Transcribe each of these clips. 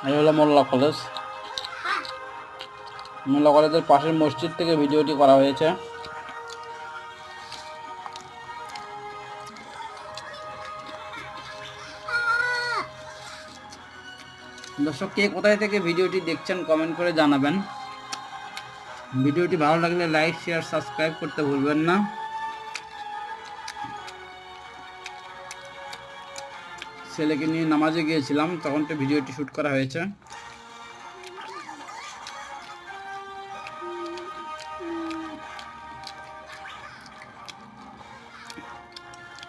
এই হলো মোল্লা কলেজ। মোল্লা কলেজের পাশের মসজিদ থেকে ভিডিওটি করা হয়েছে। দর্শক, কে কোথায় থেকে ভিডিওটি দেখছেন কমেন্ট করে জানাবেন। ভিডিওটি ভালো লাগলে লাইক, শেয়ার, সাবস্ক্রাইব করতে ভুলবেন না। ছেলেকে নিয়ে নামাজে গিয়েছিলাম, তখন তো ভিডিওটি শ্যুট করা হয়েছে।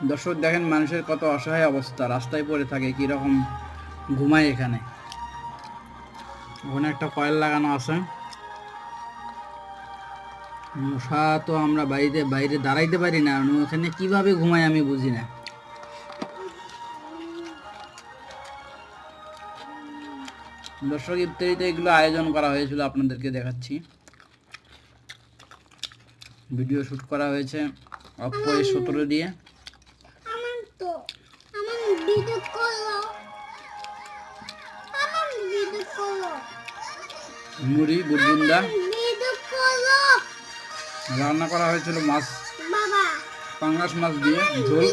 দর্শক দেখেন, মানুষের কত অসহায় অবস্থা, রাস্তায় পড়ে থাকে, কীরকম ঘুমায় এখানে। ওখানে একটা কয়েল লাগানো আছে। মশা তো আমরা বাইরে দাঁড়াইতে পারি না, ওখানে কিভাবে ঘুমায় আমি বুঝি না। দর্শক, ইফতারিতে এগুলো আয়োজন করা হয়েছিল, আপনাদেরকে দেখাচ্ছি। ভিডিও শ্যুট করা হয়েছে অপ্পো A17 দিয়ে। মুড়ি, বুটবুন্ডা রান্না করা হয়েছিল, মাছ, পাঙ্গাস মাছ দিয়ে ঝোল।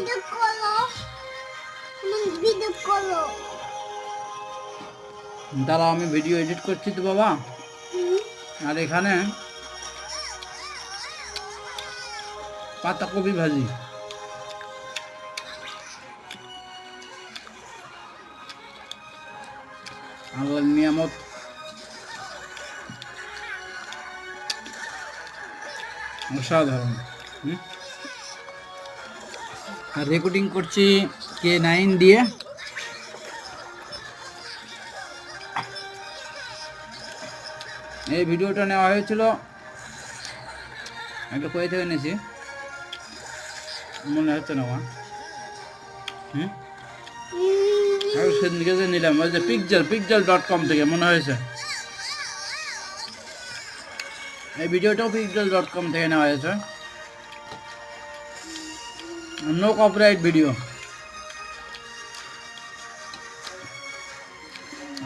দাঁড়াও, আমি ভিডিও এডিট করছি তো বাবা। আর এখানে পাতাকপি ভাজি। আল্লাহর নিয়ামত। অসাধারণ। আর রেকর্ডিং করছি K9 দিয়ে। এই ভিডিওটা নেওয়া হয়েছিল, একটা কোথায় থেকে নিয়েছি মনে হচ্ছে না আমার। আর সেদিনকে যে নিলাম ওই যে pixel.com থেকে মনে হয়েছে। এই ভিডিওটাও pixel.com থেকে নেওয়া হয়েছে। No copyright video.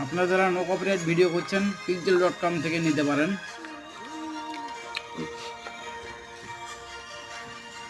আপনারা যারা নো কপিরাইট ভিডিও করছেন pixel.com থেকে নিতে পারেন।